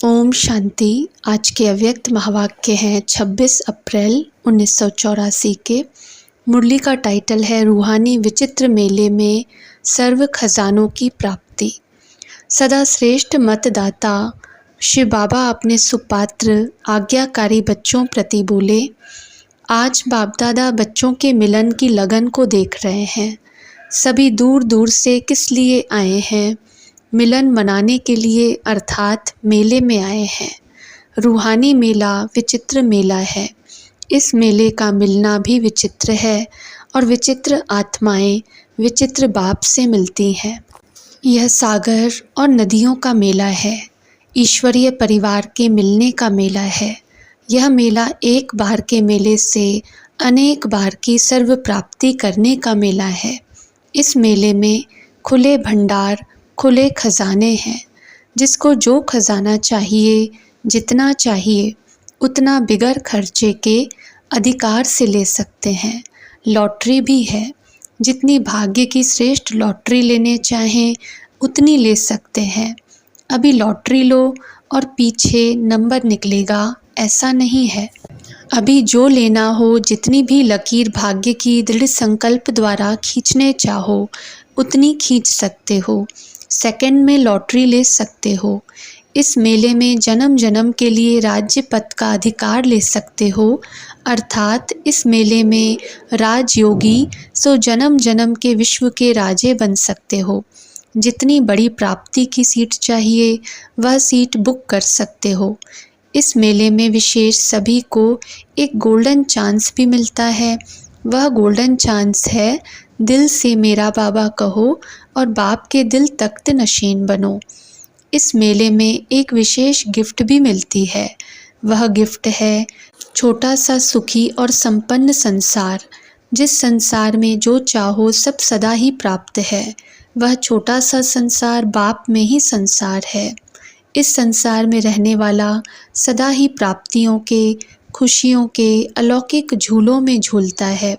ओम शांति। आज के अव्यक्त महावाक्य हैं 26 अप्रैल 1984 के। मुरली का टाइटल है रूहानी विचित्र मेले में सर्व खजानों की प्राप्ति। सदा श्रेष्ठ मतदाता शिव बाबा अपने सुपात्र आज्ञाकारी बच्चों प्रति बोले, आज बाप दादा बच्चों के मिलन की लगन को देख रहे हैं। सभी दूर दूर से किस लिए आए हैं? मिलन मनाने के लिए, अर्थात मेले में आए हैं। रूहानी मेला विचित्र मेला है। इस मेले का मिलना भी विचित्र है और विचित्र आत्माएं विचित्र बाप से मिलती हैं। यह सागर और नदियों का मेला है। ईश्वरीय परिवार के मिलने का मेला है। यह मेला एक बार के मेले से अनेक बार की सर्व प्राप्ति करने का मेला है। इस मेले में खुले भंडार, खुले खजाने हैं। जिसको जो खजाना चाहिए, जितना चाहिए उतना बिगर खर्चे के अधिकार से ले सकते हैं। लॉटरी भी है। जितनी भाग्य की श्रेष्ठ लॉटरी लेने चाहें उतनी ले सकते हैं। अभी लॉटरी लो और पीछे नंबर निकलेगा, ऐसा नहीं है। अभी जो लेना हो, जितनी भी लकीर भाग्य की दृढ़ संकल्प द्वारा खींचने चाहो उतनी खींच सकते हो। सेकंड में लॉटरी ले सकते हो। इस मेले में जन्म जन्म के लिए राज्य पद का अधिकार ले सकते हो, अर्थात इस मेले में राजयोगी सो जन्म जन्म के विश्व के राजे बन सकते हो। जितनी बड़ी प्राप्ति की सीट चाहिए वह सीट बुक कर सकते हो। इस मेले में विशेष सभी को एक गोल्डन चांस भी मिलता है। वह गोल्डन चांस है, दिल से मेरा बाबा कहो और बाप के दिल तख्त नशीन बनो। इस मेले में एक विशेष गिफ्ट भी मिलती है। वह गिफ्ट है छोटा सा सुखी और संपन्न संसार। जिस संसार में जो चाहो सब सदा ही प्राप्त है। वह छोटा सा संसार बाप में ही संसार है। इस संसार में रहने वाला सदा ही प्राप्तियों के, खुशियों के अलौकिक झूलों में झूलता है।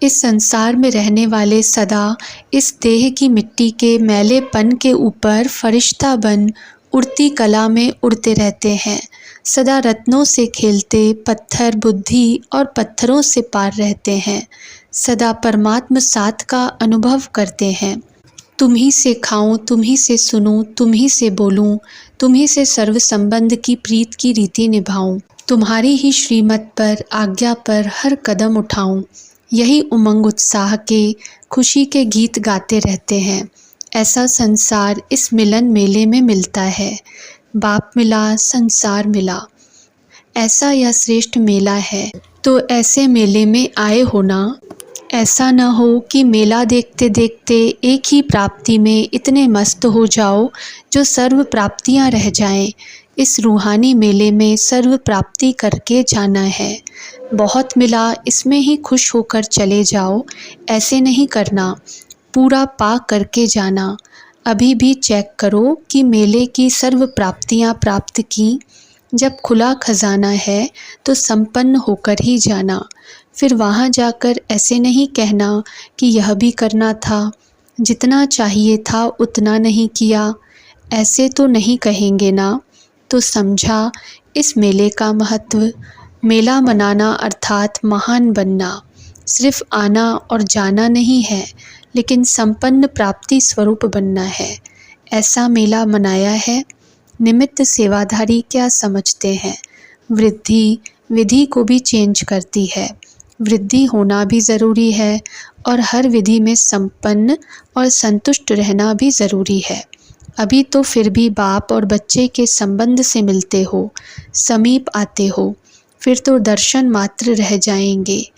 इस संसार में रहने वाले सदा इस देह की मिट्टी के मैलेपन के ऊपर फरिश्ता बन उड़ती कला में उड़ते रहते हैं। सदा रत्नों से खेलते, पत्थर बुद्धि और पत्थरों से पार रहते हैं। सदा परमात्म साथ का अनुभव करते हैं। तुम ही से खाऊं, तुम ही से सुनूं, तुम ही से बोलूं, तुम ही से सर्व संबंध की प्रीत की रीति निभाऊं। तुम्हारी ही श्रीमत पर, आज्ञा पर हर कदम उठाऊं। यही उमंग उत्साह के, खुशी के गीत गाते रहते हैं। ऐसा संसार इस मिलन मेले में मिलता है। बाप मिला, संसार मिला। ऐसा यह श्रेष्ठ मेला है। तो ऐसे मेले में आए हो ना। ऐसा न हो कि मेला देखते देखते एक ही प्राप्ति में इतने मस्त हो जाओ जो सर्व प्राप्तियां रह जाएं। इस रूहानी मेले में सर्व प्राप्ति करके जाना है। बहुत मिला, इसमें ही खुश होकर चले जाओ, ऐसे नहीं करना। पूरा पा करके जाना। अभी भी चेक करो कि मेले की सर्व प्राप्तियां प्राप्त की। जब खुला खजाना है तो संपन्न होकर ही जाना। फिर वहाँ जाकर ऐसे नहीं कहना कि यह भी करना था, जितना चाहिए था उतना नहीं किया। ऐसे तो नहीं कहेंगे ना। तो समझा इस मेले का महत्व। मेला मनाना अर्थात महान बनना। सिर्फ आना और जाना नहीं है, लेकिन संपन्न प्राप्ति स्वरूप बनना है। ऐसा मेला मनाया है। निमित्त सेवाधारी क्या समझते हैं? वृद्धि विधि को भी चेंज करती है। वृद्धि होना भी ज़रूरी है और हर विधि में संपन्न और संतुष्ट रहना भी ज़रूरी है। अभी तो फिर भी बाप और बच्चे के संबंध से मिलते हो, समीप आते हो, फिर तो दर्शन मात्र रह जाएंगे।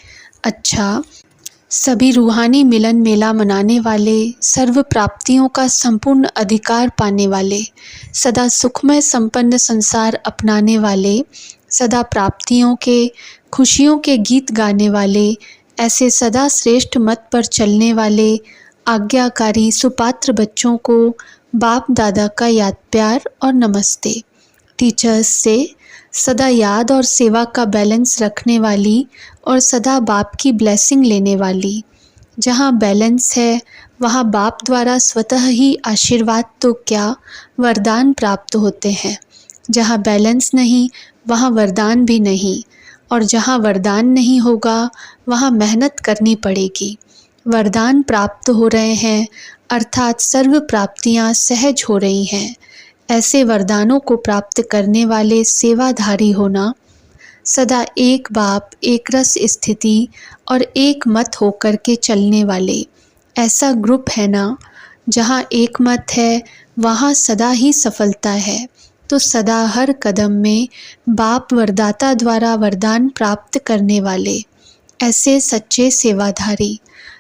अच्छा, सभी रूहानी मिलन मेला मनाने वाले, सर्व प्राप्तियों का संपूर्ण अधिकार पाने वाले, सदा सुखमय संपन्न संसार अपनाने वाले, सदा प्राप्तियों के, खुशियों के गीत गाने वाले, ऐसे सदा श्रेष्ठ मत पर चलने वाले आज्ञाकारी सुपात्र बच्चों को बाप दादा का याद प्यार और नमस्ते। टीचर्स से सदा याद और सेवा का बैलेंस रखने वाली और सदा बाप की ब्लेसिंग लेने वाली। जहाँ बैलेंस है वहाँ बाप द्वारा स्वतः ही आशीर्वाद तो क्या वरदान प्राप्त होते हैं। जहाँ बैलेंस नहीं वहाँ वरदान भी नहीं, और जहाँ वरदान नहीं होगा वहाँ मेहनत करनी पड़ेगी। वरदान प्राप्त हो रहे हैं अर्थात सर्व प्राप्तियाँ सहज हो रही हैं। ऐसे वरदानों को प्राप्त करने वाले सेवाधारी होना, सदा एक बाप एक रस स्थिति और एक मत होकर के चलने वाले, ऐसा ग्रुप है ना, जहाँ एक मत है वहाँ सदा ही सफलता है। तो सदा हर कदम में बाप वरदाता द्वारा वरदान प्राप्त करने वाले ऐसे सच्चे सेवाधारी,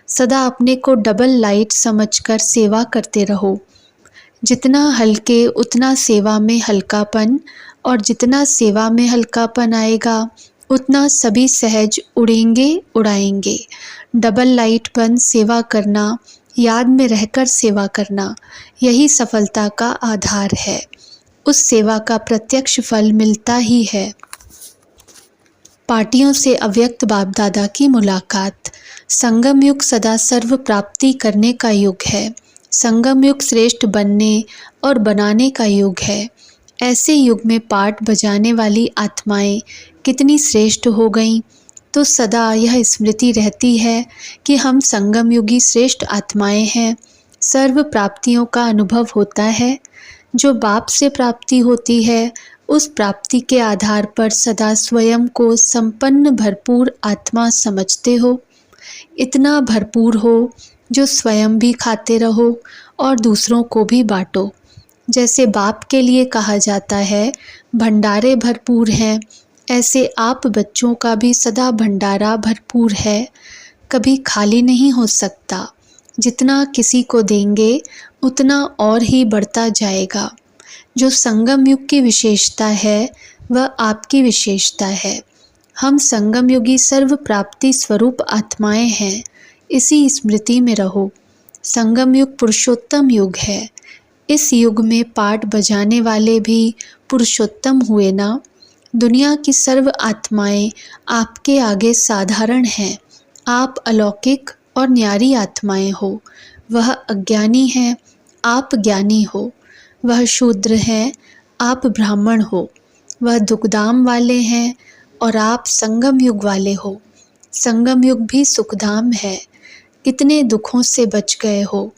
सदा अपने को डबल लाइट समझकर सेवा करते रहो। जितना हल्के उतना सेवा में हल्कापन, और जितना सेवा में हल्कापन आएगा उतना सभी सहज उड़ेंगे उड़ाएंगे। डबल लाइटपन सेवा करना, याद में रहकर सेवा करना, यही सफलता का आधार है। उस सेवा का प्रत्यक्ष फल मिलता ही है। पार्टियों से अव्यक्त बाप दादा की मुलाकात। संगम युग सदा सर्व प्राप्ति करने का युग है। संगम युग श्रेष्ठ बनने और बनाने का युग है। ऐसे युग में पाठ बजाने वाली आत्माएं कितनी श्रेष्ठ हो गईं, तो सदा यह स्मृति रहती है कि हम संगम युगी श्रेष्ठ आत्माएं हैं। सर्व प्राप्तियों का अनुभव होता है। जो बाप से प्राप्ति होती है उस प्राप्ति के आधार पर सदा स्वयं को संपन्न भरपूर आत्मा समझते हो। इतना भरपूर हो जो स्वयं भी खाते रहो और दूसरों को भी बांटो। जैसे बाप के लिए कहा जाता है भंडारे भरपूर हैं, ऐसे आप बच्चों का भी सदा भंडारा भरपूर है, कभी खाली नहीं हो सकता। जितना किसी को देंगे उतना और ही बढ़ता जाएगा। जो संगम युग की विशेषता है वह आपकी विशेषता है। हम संगम युगी सर्व प्राप्ति स्वरूप आत्माएं हैं, इसी स्मृति में रहो। संगम युग पुरुषोत्तम युग है। इस युग में पाठ बजाने वाले भी पुरुषोत्तम हुए ना। दुनिया की सर्व आत्माएं आपके आगे साधारण हैं। आप अलौकिक और न्यारी आत्माएं हो। वह अज्ञानी है, आप ज्ञानी हो। वह शूद्र है, आप ब्राह्मण हो। वह दुखधाम वाले हैं और आप संगम युग वाले हो। संगम युग भी सुखधाम है। कितने दुखों से बच गए हो।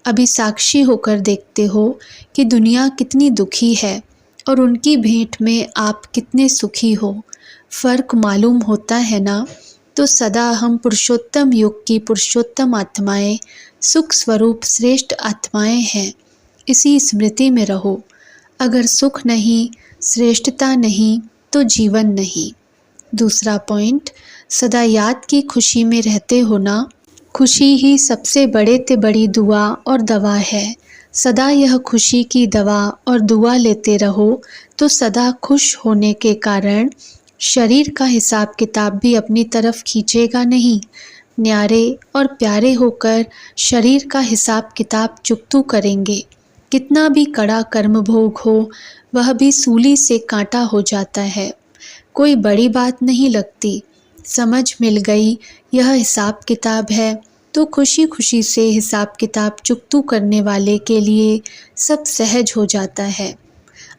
अभी साक्षी होकर देखते हो कि दुनिया कितनी दुखी है और उनकी भेंट में आप कितने सुखी हो। फर्क मालूम होता है ना। तो सदा हम पुरुषोत्तम युग की पुरुषोत्तम आत्माएं, सुख स्वरूप श्रेष्ठ आत्माएं हैं। इसी स्मृति में रहो। अगर सुख नहीं, श्रेष्ठता नहीं तो जीवन नहीं। दूसरा पॉइंट, सदा याद की खुशी में रहते हो ना। खुशी ही सबसे बड़े ते बड़ी दुआ और दवा है। सदा यह खुशी की दवा और दुआ लेते रहो तो सदा खुश होने के कारण शरीर का हिसाब किताब भी अपनी तरफ खींचेगा नहीं। न्यारे और प्यारे होकर शरीर का हिसाब किताब चुकतू करेंगे। कितना भी कड़ा कर्म भोग हो वह भी सूली से कांटा हो जाता है। कोई बड़ी बात नहीं लगती। समझ मिल गई यह हिसाब किताब है तो खुशी खुशी से हिसाब किताब चुकतू करने वाले के लिए सब सहज हो जाता है।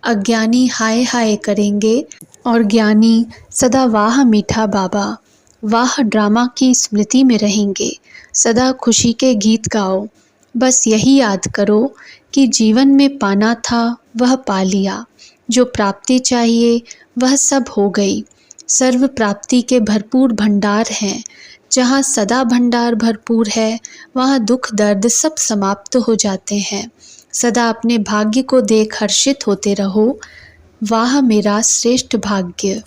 अज्ञानी हाय हाय करेंगे और ज्ञानी सदा वाह मीठा बाबा, वाह ड्रामा की स्मृति में रहेंगे। सदा खुशी के गीत गाओ। बस यही याद करो कि जीवन में पाना था वह पा लिया। जो प्राप्ति चाहिए वह सब हो गई। सर्व प्राप्ति के भरपूर भंडार हैं। जहाँ सदा भंडार भरपूर है वहाँ दुख दर्द सब समाप्त हो जाते हैं। सदा अपने भाग्य को देख हर्षित होते रहो। वाह मेरा श्रेष्ठ भाग्य,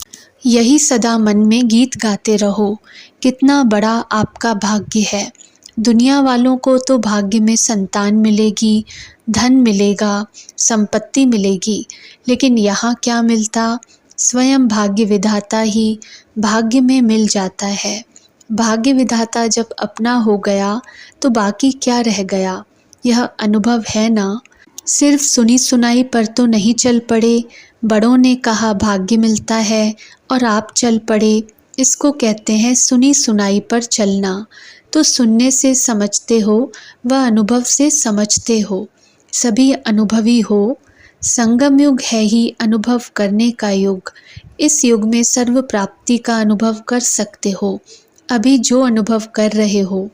यही सदा मन में गीत गाते रहो। कितना बड़ा आपका भाग्य है। दुनिया वालों को तो भाग्य में संतान मिलेगी, धन मिलेगा, संपत्ति मिलेगी, लेकिन यहाँ क्या मिलता? स्वयं भाग्य विधाता ही भाग्य में मिल जाता है। भाग्य विधाता जब अपना हो गया तो बाकी क्या रह गया? यह अनुभव है ना। सिर्फ सुनी सुनाई पर तो नहीं चल पड़े। बड़ों ने कहा भाग्य मिलता है और आप चल पड़े। इसको कहते हैं सुनी सुनाई पर चलना। तो सुनने से समझते हो व अनुभव से समझते हो। सभी अनुभवी हो। संगम युग है ही अनुभव करने का युग। इस युग में सर्व प्राप्ति का अनुभव कर सकते हो। अभी जो अनुभव कर रहे हो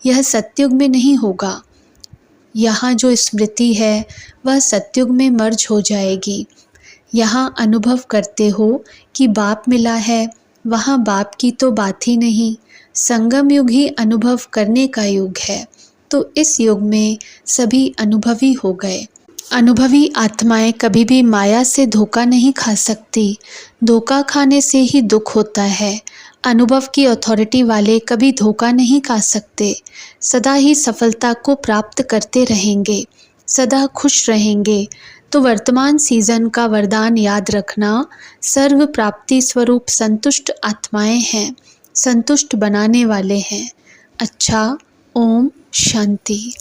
यह सतयुग में नहीं होगा। यहाँ जो स्मृति है वह सतयुग में मर्ज हो जाएगी। यहाँ अनुभव करते हो कि बाप मिला है, वहाँ बाप की तो बात ही नहीं। संगम युग ही अनुभव करने का युग है, तो इस युग में सभी अनुभवी हो गए। अनुभवी आत्माएं कभी भी माया से धोखा नहीं खा सकती। धोखा खाने से ही दुख होता है। अनुभव की अथॉरिटी वाले कभी धोखा नहीं खा सकते। सदा ही सफलता को प्राप्त करते रहेंगे, सदा खुश रहेंगे। तो वर्तमान सीजन का वरदान याद रखना, सर्व प्राप्ति स्वरूप संतुष्ट आत्माएं हैं, संतुष्ट बनाने वाले हैं। अच्छा, ओम शांति।